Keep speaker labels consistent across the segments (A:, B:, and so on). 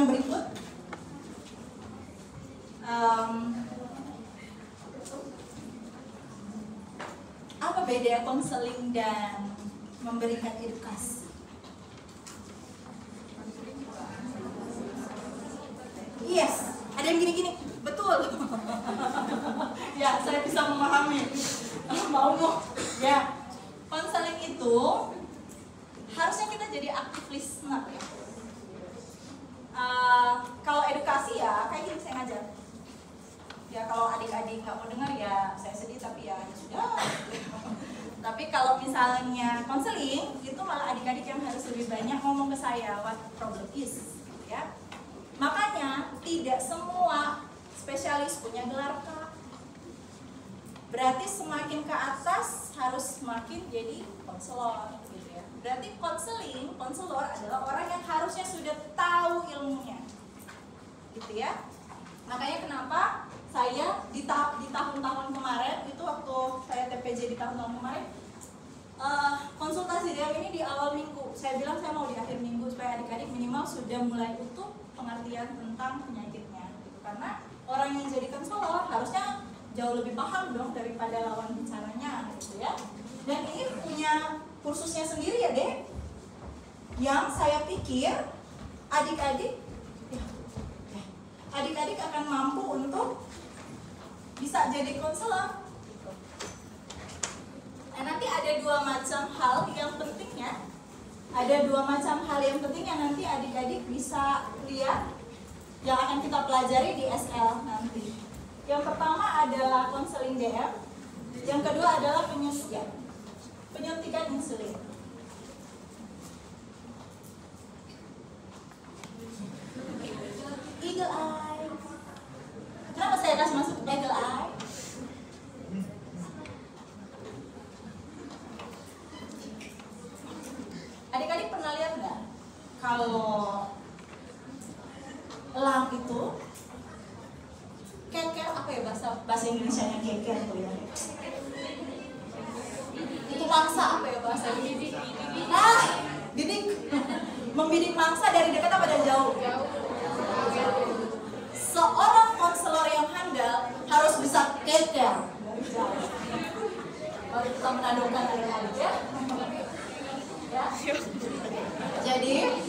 A: yang berikut. Apa beda konseling dan memberikan edukasi? Yes, ada yang gini-gini, betul. Ya, saya bisa memahami. Mau ya, konseling itu harusnya kita jadi active listener ya. Kalau edukasi ya kayak gini, saya ngajar. Ya kalau adik-adik nggak mau dengar ya saya sedih, tapi ya sudah. Tapi kalau misalnya konseling itu malah adik-adik yang harus lebih banyak ngomong ke saya what problem is, ya. Makanya tidak semua spesialis punya gelar K. Berarti semakin ke atas harus semakin jadi konselor, gitu ya. Berarti konselor adalah orang yang harusnya sudah tahu ilmunya, gitu ya. Makanya kenapa saya di tahun-tahun kemarin itu waktu saya TPJ di tahun-tahun kemarin konsultasi DM ini di awal minggu. Saya bilang saya mau di akhir minggu supaya adik-adik minimal sudah mulai utuh pengertian tentang penyakitnya, gitu. Karena orang yang jadi konselor harusnya jauh lebih paham dong daripada lawan bicaranya, gitu ya. Dan ini punya kursusnya sendiri ya deh, yang saya pikir adik-adik akan mampu untuk bisa jadi konselor. Nah, nanti ada dua macam hal yang pentingnya. Ada dua macam hal yang penting yang nanti adik-adik bisa lihat yang akan kita pelajari di SL nanti. Yang pertama adalah konseling DM. Yang kedua adalah penyuntikan insulin. Eagle eye. Kenapa saya kasih masuk eagle eye? Adik-adik pernah lihat nggak kalau elang itu keker, apa ya bahasa Indonesianya keker tuh ya? Itu mangsa apa ya bahasa bidik? Nah, bidik. Membidik mangsa dari dekat apa dari jauh? Seorang konselor yang handal harus bisa keker dari jauh. Baru kita menadokan adik-adik ya. Ya. Jadi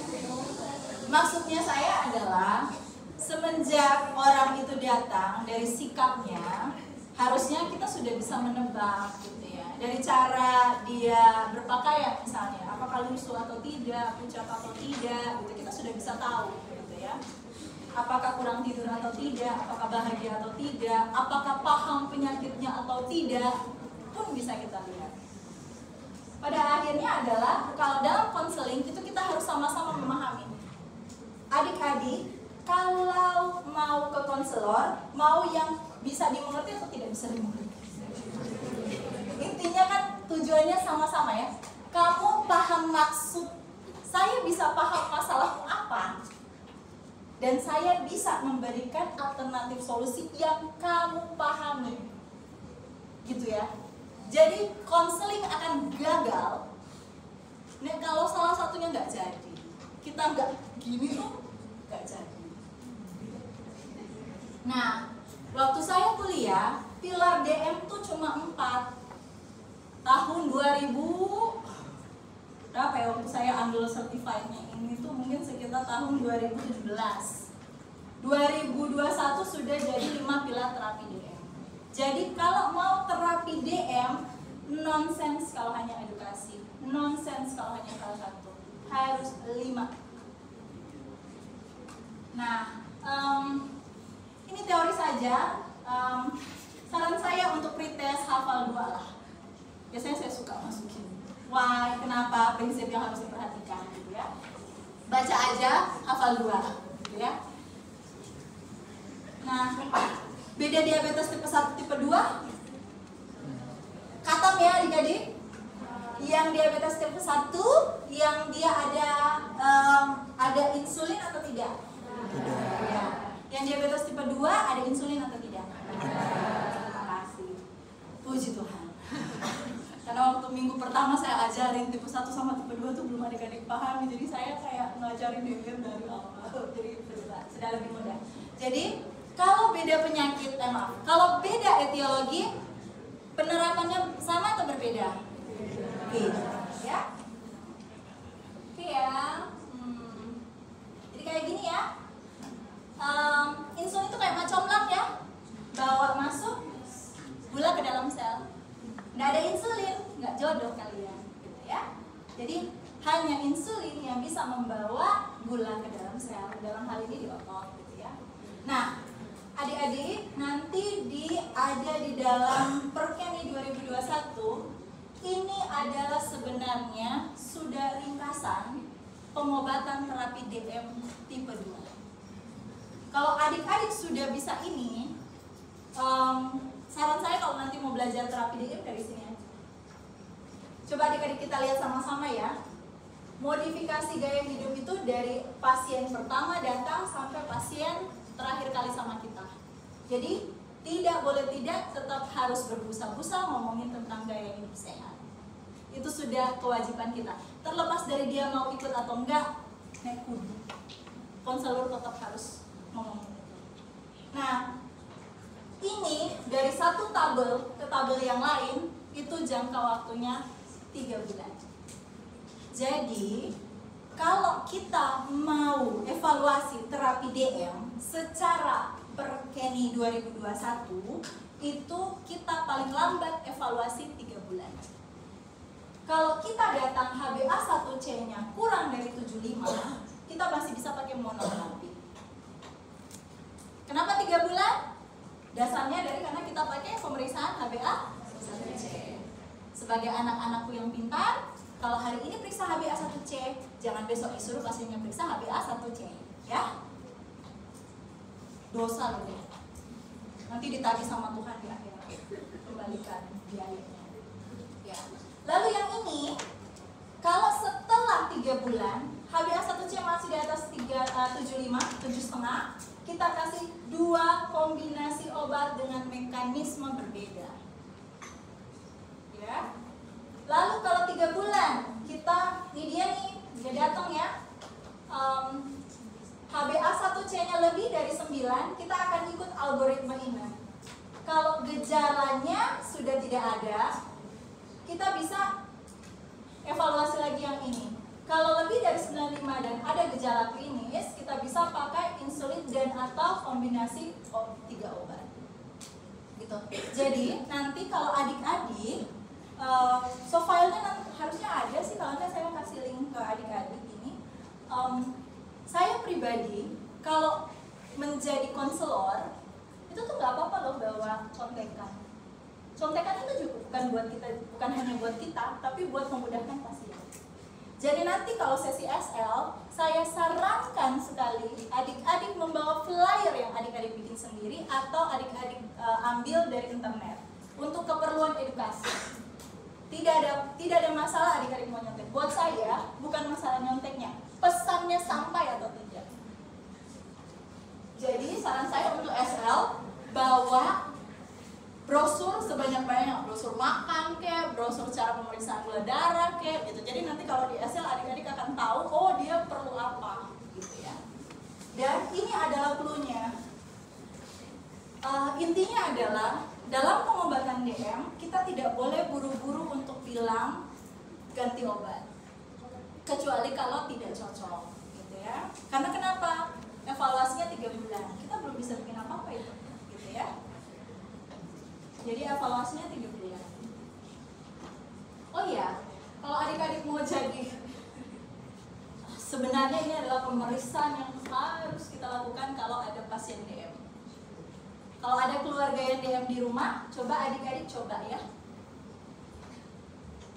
A: maksudnya saya adalah semenjak orang itu datang dari sikapnya, harusnya kita sudah bisa menebak, gitu ya. Dari cara dia berpakaian misalnya, apakah lusuh atau tidak, pucat atau tidak, gitu kita sudah bisa tahu, gitu ya. Apakah kurang tidur atau tidak, apakah bahagia atau tidak, apakah paham penyakitnya atau tidak, pun bisa kita lihat. Pada akhirnya adalah kalau dalam konseling itu kita harus sama-sama memahami. Adik-adik kalau mau ke konselor, mau yang bisa dimengerti atau tidak bisa dimengerti. Intinya kan tujuannya sama-sama ya. Kamu paham maksud, saya bisa paham masalahmu apa, dan saya bisa memberikan alternatif solusi yang kamu pahami, gitu ya. Jadi konseling akan gagal kalau salah satunya nggak jadi. Kita nggak gini tuh nggak jadi. Nah, waktu saya kuliah, pilar DM tuh cuma 4. Tahun 2000 berapa ya waktu saya ambil certified-nya ini tuh mungkin sekitar tahun 2017. 2021 sudah jadi 5 pilar terapi DM. Jadi kalau mau terapi DM, nonsense kalau hanya edukasi, nonsense kalau hanya salah satu, harus 5. Nah, ini teori saja. Saran saya untuk pretest hafal 2 lah. Biasanya saya suka masukin. Why, kenapa, prinsip yang harus diperhatikan, gitu ya. Baca aja, hafal 2, gitu ya. Nah, beda diabetes tipe 1, tipe 2. Katam ya adik-adik. Yang diabetes tipe 1, yang dia ada insulin atau tidak? Tidak. Ya. Yang diabetes tipe 2 ada insulin atau tidak? Terima kasih. Puji Tuhan. Karena waktu minggu pertama saya ajarin tipe 1 sama tipe 2 tuh belum adik-adik paham. Jadi saya kayak ngajarin dia dari awal. Jadi supaya lebih mudah. Jadi kalau beda penyakit, kalau beda etiologi, penerapannya sama atau berbeda? Beda, ya. Oke ya. Jadi kayak gini ya. Insulin itu kayak macomlak ya, bawa masuk gula ke dalam sel. Nggak ada insulin, nggak jodoh kalian, gitu ya. Jadi hanya insulin yang bisa membawa gula ke dalam sel, dalam hal ini di otot, gitu ya. Nah, adik-adik nanti ada di dalam Perkeni 2021 ini adalah sebenarnya sudah ringkasan pengobatan terapi DM tipe 2. Kalau adik-adik sudah bisa ini, saran saya kalau nanti mau belajar terapi DM dari sini aja. Coba adik-adik kita lihat sama-sama ya. Modifikasi gaya hidup itu dari pasien pertama datang sampai pasien terakhir kali sama kita. Jadi tidak boleh tidak, tetap harus berbusa-busa ngomongin tentang gaya hidup sehat. Itu sudah kewajiban kita. Terlepas dari dia mau ikut atau enggak, naik kudu. Konselor tetap harus ngomongin itu. Nah, ini dari satu tabel ke tabel yang lain itu jangka waktunya 3 bulan. Jadi kalau kita mau evaluasi terapi DM secara Perkeni 2021 itu kita paling lambat evaluasi 3 bulan. Kalau kita datang HbA1c-nya kurang dari 75, kita masih bisa pakai monoterapi. Kenapa 3 bulan? Dasarnya karena kita pakai pemeriksaan HbA1c. Sebagai anak-anakku yang pintar, kalau hari ini periksa HbA1c, jangan besok disuruh pasiennya periksa HbA1c, ya. Dosa loh ya. Nanti ditagih sama Tuhan di akhirat. Kembalikan biayanya. Ya. Lalu yang ini, kalau setelah 3 bulan HbA1c masih di atas 7,5, kita kasih 2 kombinasi obat dengan mekanisme berbeda. Ya. Lalu kalau 3 bulan dia datang ya, HbA1c-nya lebih dari 9, kita akan ikut algoritma ini. Kalau gejalanya sudah tidak ada, kita bisa evaluasi lagi yang ini. Kalau lebih dari 95 dan ada gejala klinis, kita bisa pakai insulin dan atau kombinasi 3 obat. Gitu. Jadi nanti kalau adik-adik, so filenya harusnya ada sih, kalau enggak saya kasih link ke adik-adik ini. Saya pribadi kalau menjadi konselor itu tuh nggak apa-apa loh bawa contekan. Contekan itu juga bukan buat kita, bukan hanya buat kita, tapi buat memudahkan pasien. Jadi nanti kalau sesi SL, saya sarankan sekali adik-adik membawa flyer yang adik-adik bikin sendiri atau adik-adik ambil dari internet untuk keperluan edukasi. Tidak ada masalah adik-adik mau nyontek. Buat saya bukan masalah nyonteknya, pesannya sampai atau tidak. Jadi saran saya untuk SL, bawa brosur sebanyak-banyak, brosur makan kayak, brosur cara pemeriksaan gula darah kayak gitu. Jadi nanti kalau di SL adik-adik akan tahu, oh dia perlu apa gitu ya. Dan ini adalah clue-nya. Intinya adalah dalam pengobatan DM kita tidak boleh buru-buru untuk bilang ganti obat, kecuali kalau tidak cocok gitu ya. Karena kenapa? Evaluasinya 3 bulan, kita belum bisa bikin apa-apa itu gitu ya. Jadi evaluasinya 3 bulan. Oh iya, kalau adik-adik mau jadi, sebenarnya ini adalah pemeriksaan yang harus kita lakukan kalau ada pasien DM. Kalau ada keluarga yang DM di rumah, coba adik-adik coba ya,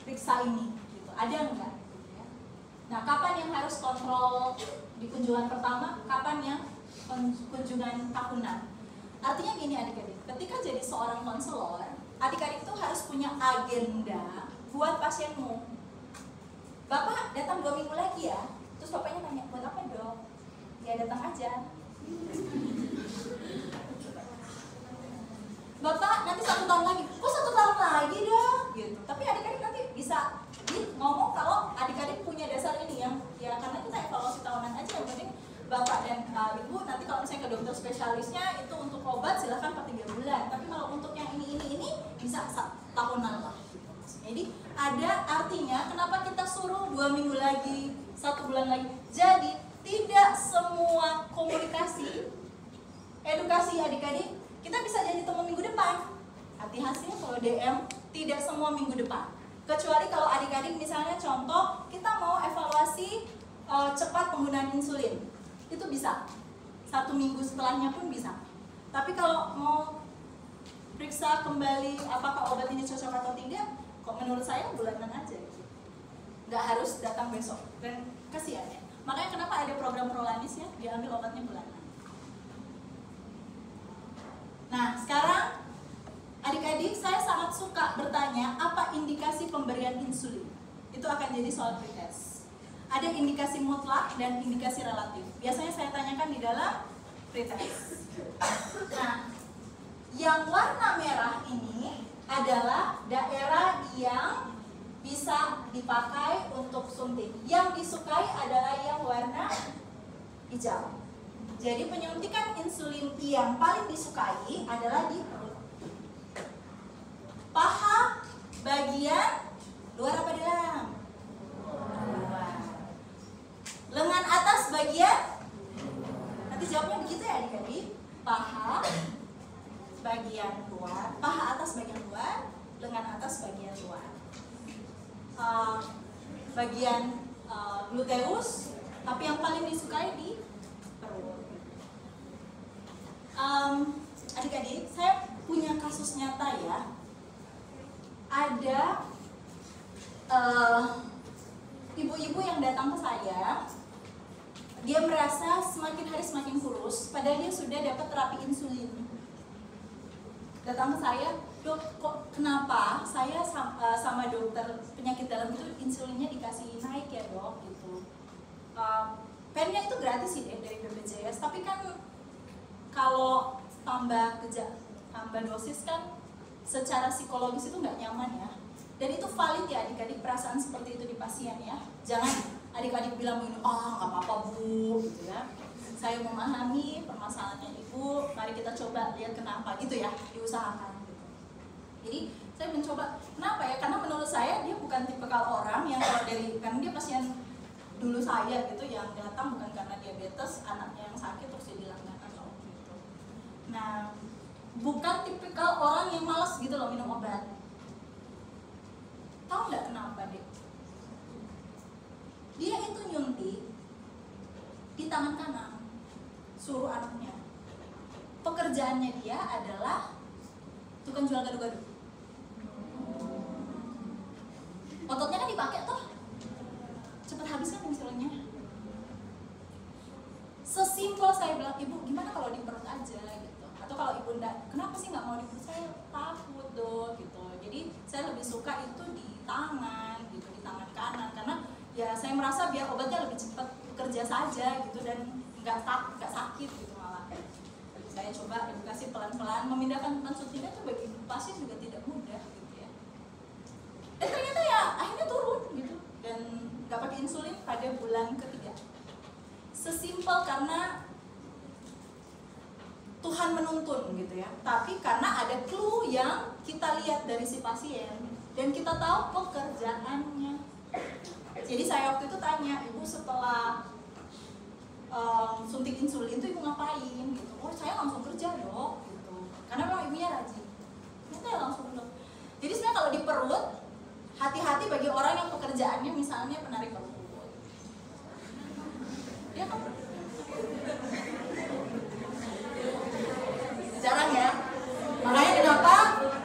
A: periksa ini gitu. Ada enggak gitu ya. Nah, kapan yang harus kontrol di kunjungan pertama, kapan yang kunjungan tahunan. Artinya gini adik-adik, ketika jadi seorang konselor, adik-adik itu harus punya agenda buat pasienmu. Bapak datang 2 minggu lagi ya, terus bapaknya tanya, buat apa dok? Ya datang aja. Bapak nanti 1 tahun lagi, kok 1 tahun lagi dong? Gitu. Tapi adik-adik nanti bisa ngomong kalau adik-adik punya dasar ini ya karena kita evaluasi tahunan aja, yang penting Bapak dan Ibu nanti kalau misalnya ke dokter spesialisnya itu untuk obat silahkan per 3 bulan. Tapi kalau untuk yang ini bisa tahunan lah. Jadi ada artinya kenapa kita suruh 2 minggu lagi, 1 bulan lagi. Jadi tidak semua komunikasi, edukasi adik-adik kita bisa jadi temu minggu depan. Hati-hati kalau DM tidak semua minggu depan. Kecuali kalau adik-adik misalnya contoh kita mau evaluasi cepat penggunaan insulin, itu bisa 1 minggu setelahnya pun bisa. Tapi kalau mau periksa kembali apakah obat ini cocok atau tidak, kok menurut saya bulanan aja, nggak harus datang besok. Dan kasihan ya. Makanya kenapa ada program Prolanis ya, diambil obatnya bulanan. Nah sekarang adik-adik saya sangat suka bertanya apa indikasi pemberian insulin. Itu akan jadi soal pretest. Ada indikasi mutlak dan indikasi relatif. Biasanya saya tanyakan di dalam pretest. Nah, yang warna merah ini adalah daerah yang bisa dipakai untuk suntik. Yang disukai adalah yang warna hijau. Jadi penyuntikan insulin yang paling disukai adalah di perut. Paha bagian luar apa dalam? Luar. Lengan atas bagian, nanti jawabnya begitu ya adik-adik. Paha bagian luar, paha atas bagian luar, lengan atas bagian luar. Bagian gluteus, tapi yang paling disukai di perut. Adik-adik, saya punya kasus nyata ya. Ada ibu-ibu yang datang ke saya, dia merasa semakin hari semakin kurus, padahal dia sudah dapat terapi insulin. Datang ke saya, dok, kok kenapa saya sama dokter penyakit dalam itu insulinnya dikasih naik ya dok, gitu. Pennya itu gratis sih deh dari BPJS, tapi kan kalau tambah dosis kan secara psikologis itu nggak nyaman ya. Dan itu valid ya adik-adik perasaan seperti itu di pasien ya. Jangan adik-adik bilang begini, nggak apa-apa bu, gitu ya. Saya memahami permasalahannya ibu, mari kita coba lihat kenapa gitu ya, diusahakan gitu. Jadi saya mencoba, kenapa ya? Karena menurut saya dia bukan tipikal orang yang kalau karena dia pasien dulu saya gitu, yang datang bukan karena diabetes, anaknya yang sakit terus dia dilangganan loh gitu. Nah, bukan tipikal orang yang malas gitu loh minum obat. Tahu nggak kenapa deh? Dia itu nyuntik di tangan kanan, suruh anaknya. Pekerjaannya dia adalah tukang jual gado-gado. Ototnya kan dipakai tuh, cepet habis kan insulinnya. Sesimpel saya bilang, ibu gimana kalau di perut aja gitu. Atau kalau ibu enggak, kenapa sih nggak mau di perut? Saya takut dok gitu. Jadi saya lebih suka itu di tangan gitu, di tangan kanan, karena ya saya merasa biar obatnya lebih cepat bekerja saja gitu dan nggak sakit gitu malah. Jadi saya coba edukasi pelan-pelan, memindahkan tempat suntiknya itu bagi pasien juga tidak mudah gitu ya. Dan ternyata ya akhirnya turun gitu dan nggak pakai insulin pada bulan ketiga. Sesimpel karena Tuhan menuntun gitu ya, tapi karena ada clue yang kita lihat dari si pasien dan kita tahu pekerjaannya. Jadi saya waktu itu tanya, ibu setelah suntik insulin itu ibu ngapain gitu? Oh saya langsung kerja dok gitu, karena memang ibunya rajin. Ternyata ya langsung dok. Jadi sebenarnya kalau di perut, hati-hati bagi orang yang pekerjaannya misalnya penarik perut. Ya kan? Jarang ya. Makanya kenapa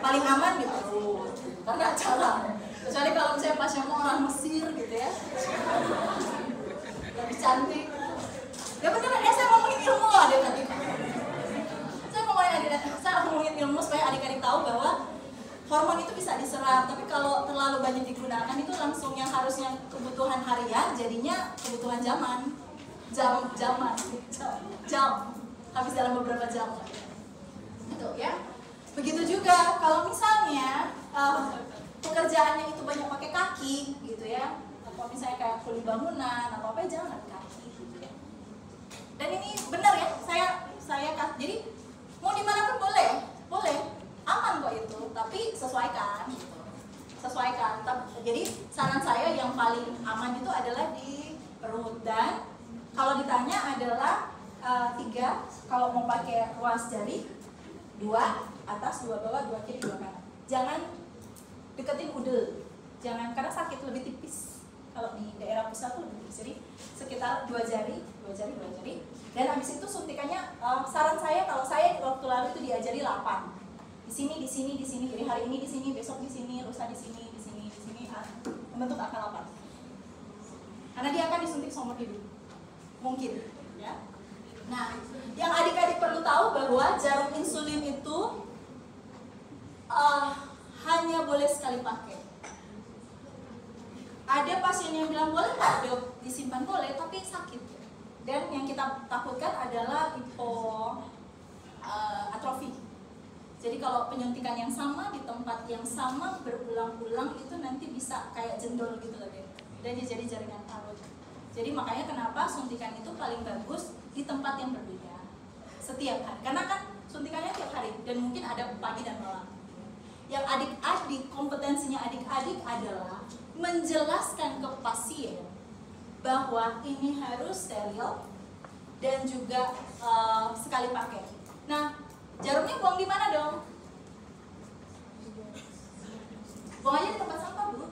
A: paling aman di perut? Karena jarang. Kecuali kalau misalnya pasiennya orang Mesir gitu ya, lebih cantik. Ya beneran ya, saya ngomongin ilmu loh adik-adik. Saya ngomongin ilmu supaya adik-adik tahu bahwa hormon itu bisa diserap. Tapi kalau terlalu banyak digunakan itu langsung yang harusnya kebutuhan harian jadinya kebutuhan jam habis dalam beberapa jam gitu ya. Begitu juga kalau misalnya pekerjaannya itu banyak pakai kaki gitu ya, atau misalnya kayak kuli bangunan atau apa, jangan pakai kaki gitu ya. Dan ini benar ya, jadi mau dimanapun boleh, aman kok itu, tapi sesuaikan. Jadi saran saya yang paling aman itu adalah di perut, dan kalau ditanya adalah 3, kalau mau pakai ruas jari 2 atas, 2 bawah, 2 kiri, 2 kanan. Jangan deketin udel, jangan, karena sakit, lebih tipis. Kalau di daerah pusat tuh lebih tipis, jadi sekitar 2 jari. Dan habis itu suntikannya, saran saya, kalau saya waktu lalu itu diajari 8. Di sini. Jadi hari ini di sini, besok di sini, lusa di sini, membentuk angka 8. Karena dia akan disuntik seumur hidup. Mungkin, ya. Nah, yang adik-adik perlu tahu bahwa jarum insulin itu hanya boleh sekali pakai. Ada pasien yang bilang boleh nggak dok disimpan, boleh, tapi sakit. Dan yang kita takutkan adalah atrofi. Jadi kalau penyuntikan yang sama di tempat yang sama berulang-ulang itu nanti bisa kayak jendol gitu loh deh. Dan jadi jaringan parut. Jadi makanya kenapa suntikan itu paling bagus di tempat yang berbeda setiap hari. Karena kan suntikannya tiap hari dan mungkin ada pagi dan malam. Yang adik-adik, kompetensinya adik-adik adalah menjelaskan ke pasien bahwa ini harus steril dan juga sekali pakai. Nah, jarumnya buang di mana dong? Buang aja di tempat sampah, Bu.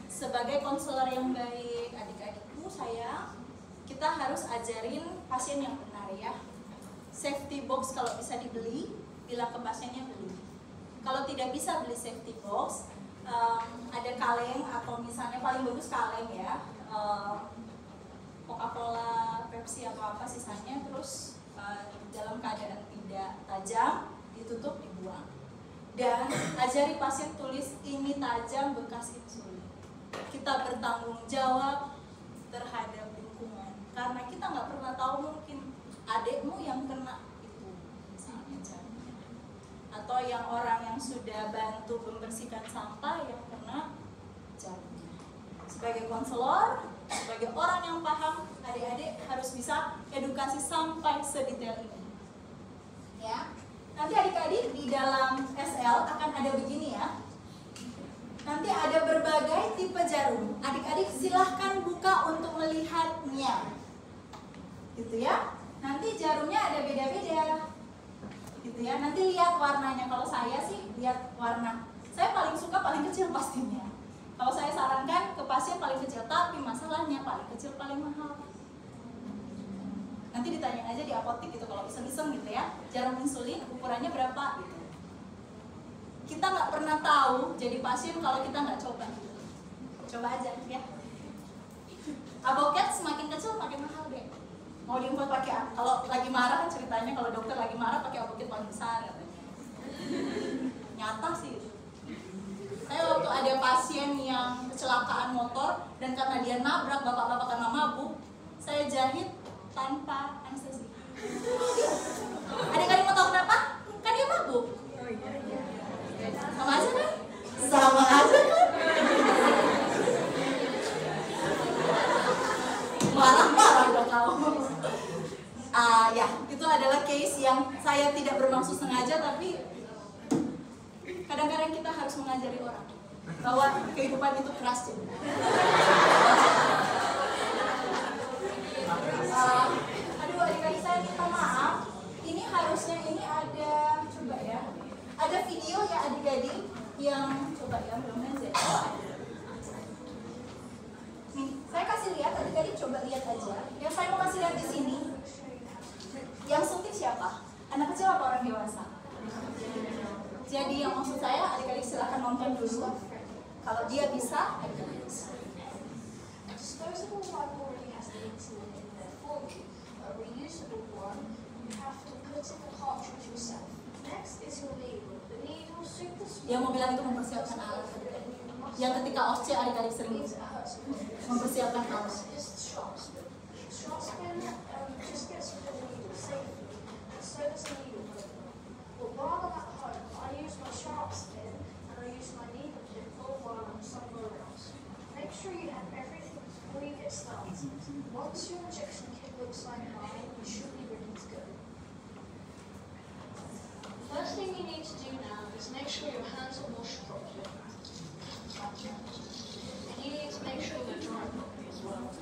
A: Sebagai konselor yang baik, adik-adikku sayang, kita harus ajarin pasien yang benar ya. Safety box kalau bisa dibeli, bilang ke pasiennya beli. Kalau tidak bisa beli safety box, ada kaleng atau misalnya paling bagus kaleng ya, Coca-Cola, Pepsi atau apa sisanya, terus dalam keadaan tidak tajam ditutup, dibuang. Dan ajari pasien tulis ini tajam, bekas insulin. Kita bertanggung jawab terhadap lingkungan karena kita nggak pernah tahu, mungkin adikmu yang kena itu misalnya jamnya, atau yang orang yang sudah bantu membersihkan sampah yang kena jamnya. Sebagai konselor, sebagai orang yang paham, adik-adik harus bisa edukasi sampai sedetail ini. Ya, nanti adik-adik di dalam SL akan ada begini ya. Nanti ada berbagai tipe jarum. Adik-adik silahkan buka untuk melihatnya, gitu ya. Nanti jarumnya ada beda-beda, gitu ya. Nanti lihat warnanya. Kalau saya sih lihat warna. Saya paling suka paling kecil pastinya. Kalau saya sarankan ke pasien paling kecil, tapi masalahnya paling kecil paling mahal. Nanti ditanya aja di apotek gitu, kalau iseng-iseng gitu ya, jarum insulin ukurannya berapa gitu. Kita nggak pernah tahu jadi pasien kalau kita nggak coba. Coba aja ya. Aboket semakin kecil makin mahal deh. Mau diimpor pakai, kalau lagi marah kan ceritanya, kalau dokter lagi marah pakai aboket paling besar katanya. Nyata sih itu. Saya waktu ada pasien yang kecelakaan motor dan karena dia nabrak bapak-bapak karena mabuk, saya jahit tanpa anestesi. Adik-adik mau tahu kenapa? Kan dia mabuk. Sama aja kan? Sama aja kan? Marah-marah dong kamu. Ya, itu adalah case yang saya tidak bermaksud sengaja, tapi kadang-kadang kita harus mengajari orang bahwa kehidupan itu keras. Aduh, adik-adik saya minta maaf. Ini harusnya ini ada, coba ya. Ada video ya adik-adik yang coba ya, mudah-mudahan saya. Nih, saya kasih lihat, adik-adik coba lihat aja. Yang saya mau kasih lihat di sini, yang suntik siapa? Anak kecil atau orang dewasa? Jadi yang maksud saya, adik-adik silahkan nonton dulu. Kalau dia bisa, adik-adik bisa.
B: Disposable pipe already has the insulin in there for you. A reusable one, you have to put in the cartridge yourself. Next is your needle. The needle super small.
A: Yang mau bilang itu mempersiapkan alat. Yang ketika OSCE adik-adik sering mempersiapkan alat.
B: Sharp spin just gets rid of the needle safely, and so does the needle pin. But while I'm at home, I use my sharp spin and I use my needle pin while I'm somewhere else. Make sure you have everything before you get started. Once your injection kit looks like mine, need to do now is make sure your hands are washed properly. And you need to make sure they're dry properly as well.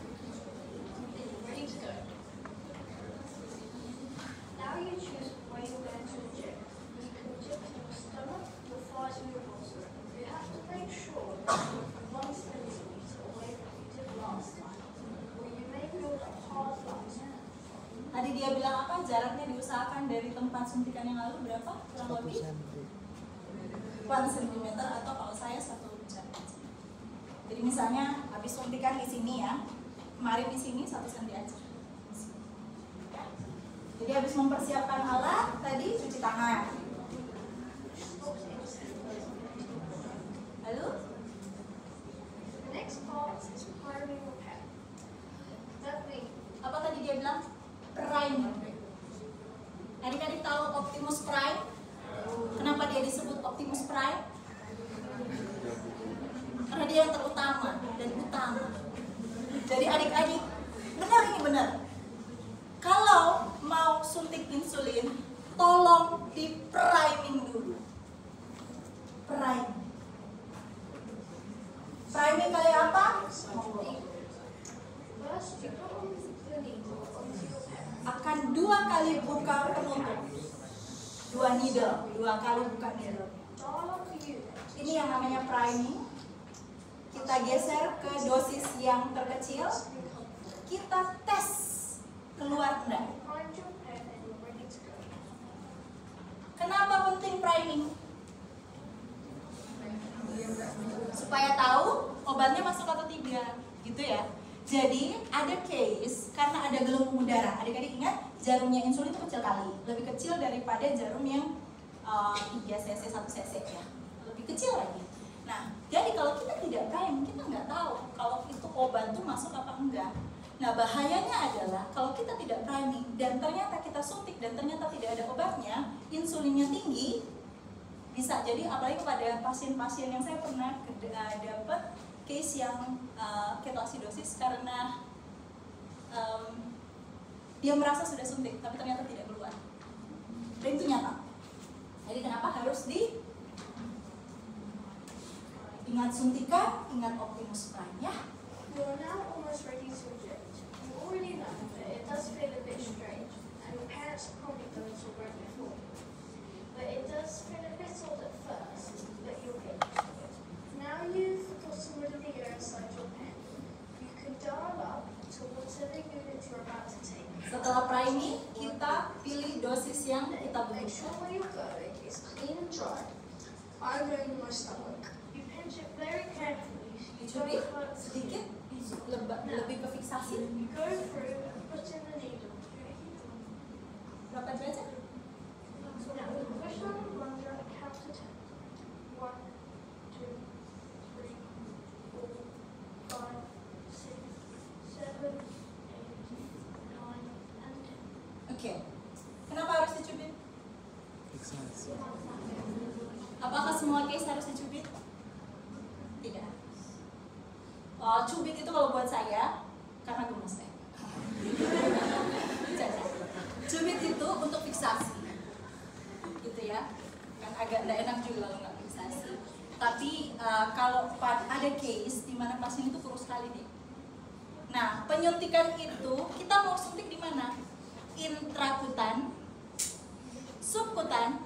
B: Ready to go. Now you choose where you're going to inject. You can inject in your stomach, your thighs, or your muscle. You have to make sure that you're 1 centimeter away from what you did last time, or you may build a hard line.
A: Tadi dia bilang apa? Jaraknya diusahakan dari tempat suntikan yang lalu berapa? Kurang lebih 1 cm atau kalau saya 1 cm. Jadi misalnya habis suntikan di sini ya, kemarin di sini 1 cm aja. Jadi habis mempersiapkan alat, tadi cuci tangan. Lalu?
B: The next part is priming repair. That means
A: Apa tadi dia bilang? Prime. Adik-adik tahu Optimus Prime? Kenapa dia disebut Optimus Prime? Karena dia yang terutama dan utama. Jadi adik-adik, benar ini benar. Kalau mau suntik insulin, tolong di priming dulu. Prime. Priming kayak apa?
B: first you put on the needle onto your pen.
A: Akan 2 kali buka penutup. 2 needle, 2 kali buka needle.
B: Dial up the unit.
A: Ini yang namanya priming. Kita geser ke dosis yang terkecil. Kita tes keluar enggak.
B: Prime your pen and you're ready to go.
A: Kenapa penting priming? Supaya tahu obatnya masuk atau tidak, gitu ya. Jadi ada case karena ada gelembung udara. Adik-adik ingat jarumnya insulin itu kecil kali, lebih kecil daripada jarum yang 3 cc 1 cc ya, lebih kecil lagi. Nah, jadi kalau kita tidak priming, kita nggak tahu kalau itu obat itu masuk apa enggak. Nah, bahayanya adalah kalau kita tidak priming dan ternyata kita suntik dan ternyata tidak ada obatnya, insulinnya tinggi, bisa jadi apalagi pada pasien-pasien yang saya pernah dapat case yang ketoasidosis karena dia merasa sudah suntik tapi ternyata tidak keluar. Dan itu nyata. Jadi kenapa harus ingat suntikan, ingat Optimus Prime ya.
B: You are now almost ready to inject. You already know that it does feel a bit strange, and your parents are probably going to already before you. But it does feel a bit odd at first, but you'll get used to it. Now you've gotten rid of the air inside your pen. You can dial up to whatever unit you're about to take.
A: Setelah priming, kita pilih dosis yang kita
B: Make sure
A: butuhkan.
B: where you're going is clean and dry. I'm going to my stomach. You pinch it very carefully. You don't
A: Dicubit
B: hurt
A: sedikit, lebih ke fiksasi.
B: You go through and put in the needle.
A: Berapa derajat?
B: Now push on the plunger and count to 10. 1, 2, 3, 4, 5, 6, 7, 8, 9, and 10.
A: Oke. Kenapa harus dicubit? Apakah semua case harus dicubit? Tidak. Cubit itu kalau buat saya karena gemes ya. Cubit itu untuk fiksasi, gitu ya. Kan agak tidak enak juga kalau nggak fiksasi. Tapi kalau ada case di mana pasien itu kurus sekali nih. Nah, penyuntikan itu kita mau suntik di mana? Intrakutan, subkutan,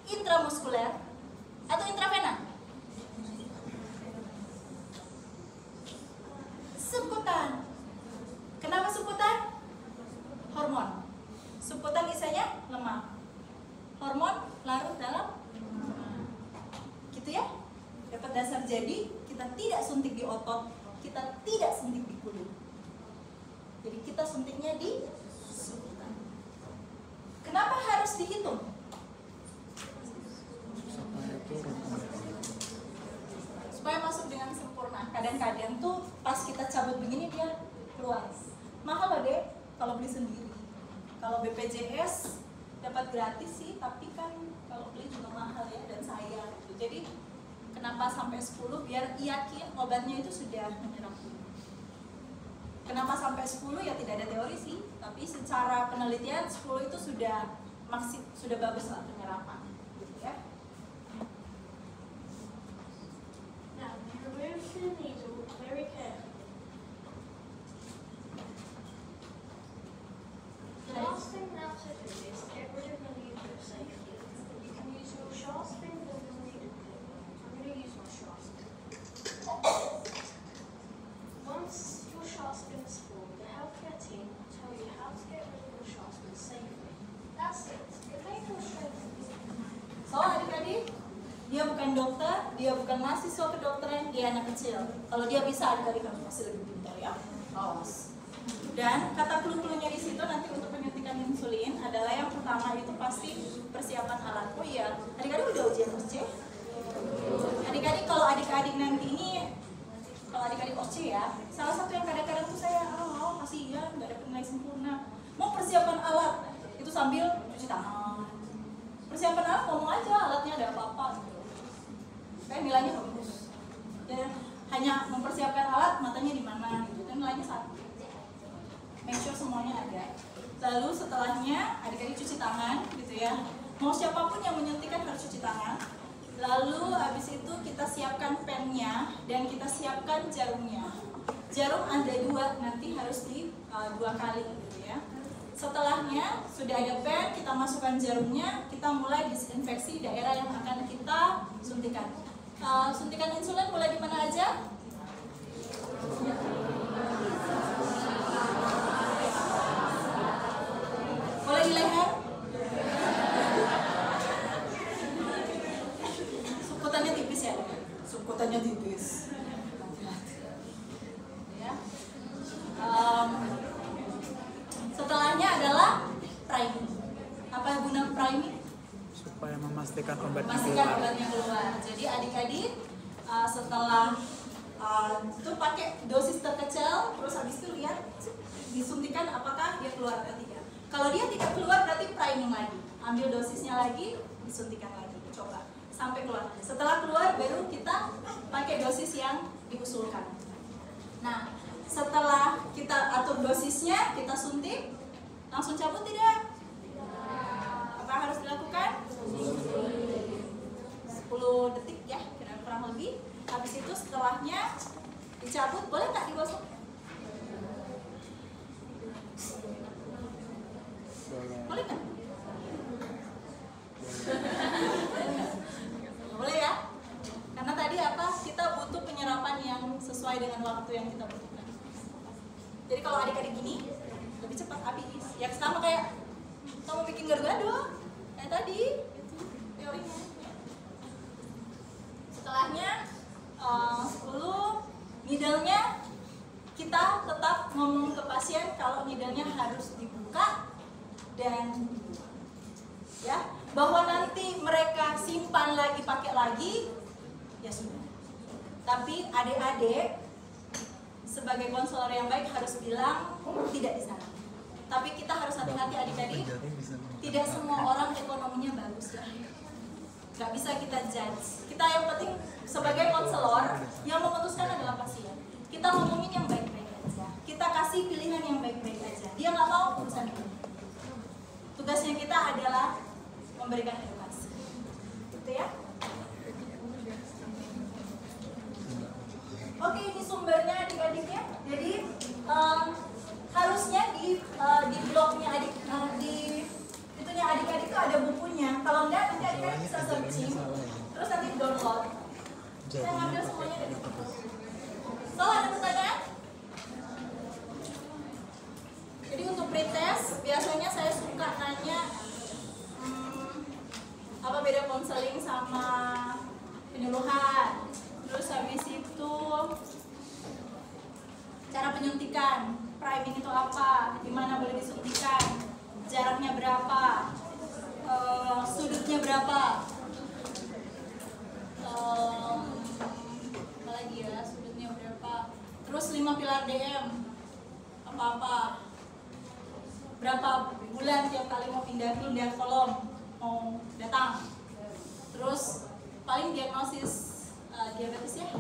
A: intramuskuler, atau intravena? Subkutan. Kenapa subkutan? Hormon. Subkutan isinya lemak. Hormon larut dalam gitu ya. Dapat dasar jadi kita tidak suntik di otot, kita tidak suntik di kulit. Jadi kita suntiknya di subkutan. Kenapa harus dihitung? Supaya masuk dengan sempurna. Kadang-kadang tuh pas kita cabut begini dia keluar. Mahal loh deh kalau beli sendiri. Kalau BPJS dapat gratis sih, tapi kan kalau beli juga mahal ya dan sayang gitu. Jadi kenapa sampai 10? Biar yakin obatnya itu sudah menyerap. Kenapa sampai 10? Ya tidak ada teori sih, tapi secara penelitian 10 itu sudah bagus lah penyerapan gitu ya.
B: the needle very carefully. The last thing now to do is get rid of the needle safely. You can use your sharp spindle and your needle clip. I'm going to use my sharp spindle. Once your sharp spindle is full, the healthcare team will tell you how to get rid of your sharp spindle safely. That's it. The main illustration.
A: So adik-adik, dia bukan dokter, dia bukan mahasiswa kedokteran, dia anak kecil. Kalau dia bisa, adik-adik kamu masih lebih pintar ya. Awas. Dan kata clue-cluenya di situ nanti untuk penyuntikan insulin adalah yang pertama itu pasti persiapan alat. Oh iya, adik-adik udah ujian OSCE? Adik-adik kalau adik-adik nanti ini, kalau adik-adik OSCE ya, salah satu yang kadang-kadang tuh saya, kasihan nggak ada penilaian sempurna. Mau persiapan alat itu sambil cuci tangan. Persiapan alat ngomong aja alatnya ada apa-apa gitu. Kayak nilainya bagus. Dan hanya mempersiapkan alat matanya di mana gitu. Dan nilainya 1. Make sure semuanya ada. Lalu setelahnya adik-adik cuci tangan gitu ya. Mau siapapun yang menyuntikkan harus cuci tangan. Lalu habis itu kita siapkan pennya dan kita siapkan jarumnya. Jarum ada 2, nanti harus di 2 kali gitu ya. Setelahnya sudah ada pen, kita masukkan jarumnya, kita mulai disinfeksi daerah yang akan kita suntikan. Suntikan insulin mulai di mana aja? Mulai di leher? Subkutannya tipis ya? Subkutannya tipis. Ya. Setelahnya adalah priming. Apa guna priming?
C: Supaya memastikan obatnya
A: keluar. Jadi adik-adik setelah itu pakai dosis terkecil, terus habis itu lihat disuntikan apakah dia keluar atau tidak. Kalau dia tidak keluar berarti priming lagi. Ambil dosisnya lagi, disuntikan lagi. Coba sampai keluar. Setelah keluar baru kita pakai dosis yang diusulkan. Nah, setelah kita atur dosisnya, kita suntik, langsung cabut tidak? Apa harus dilakukan? 10 detik ya, kurang lebih. Habis itu setelahnya dicabut, boleh nggak digosok? Boleh nggak? Boleh ya? Karena tadi apa? Kita butuh penyerapan yang sesuai dengan waktu yang kita butuhkan. Jadi kalau adik-adik gini lebih cepat habis. Ya sama kayak kamu bikin gado-gado kayak tadi, gitu teorinya. Setelahnya 10 needle-nya kita tetap ngomong ke pasien kalau needle-nya harus dibuka dan ya bahwa nanti mereka simpan lagi pakai lagi ya sudah. Tapi adik-adik sebagai konselor yang baik harus bilang tidak di sana. Tapi kita harus hati-hati adik-adik. Tidak semua orang ekonominya bagus ya. Gak bisa kita judge. Kita yang penting sebagai konselor yang memutuskan adalah pasien. Kita ngomongin yang baik-baik aja. Kita kasih pilihan yang baik-baik aja. Dia nggak mau urusan itu. Tugasnya kita adalah memberikan edukasi. Gitu ya. Oke, ini sumbernya adik-adiknya. Jadi harusnya di blognya adik-adik itu ada bukunya. Kalau enggak nanti adik-adik bisa searching, terus nanti download. Saya ngambil semuanya dari situ. So, ada pertanyaan? Jadi untuk pretest biasanya saya suka nanya apa beda konseling sama penyuluhan. Terus habis itu cara penyuntikan, priming itu apa, di mana boleh disuntikan, jaraknya berapa, sudutnya berapa, apa lagi ya, sudutnya berapa, terus 5 pilar DM, apa-apa, berapa bulan tiap kali mau pindah-pindah kolom, mau datang, terus paling diagnosis diabetes ya,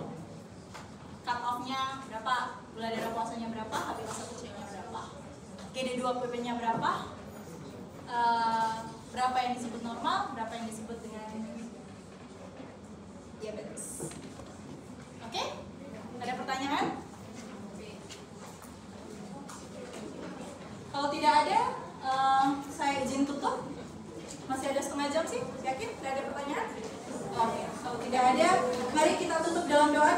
A: cut off-nya berapa, gula darah puasanya berapa, HbA1c-nya berapa, GD2-PP-nya berapa, berapa yang disebut normal, berapa yang disebut dengan diabetes. Oke? pertanyaan? Kalau tidak ada, saya izin tutup. Masih ada setengah jam sih? Yakin? Tidak ada pertanyaan? Oke, kalau tidak ada, mari kita tutup dalam doa.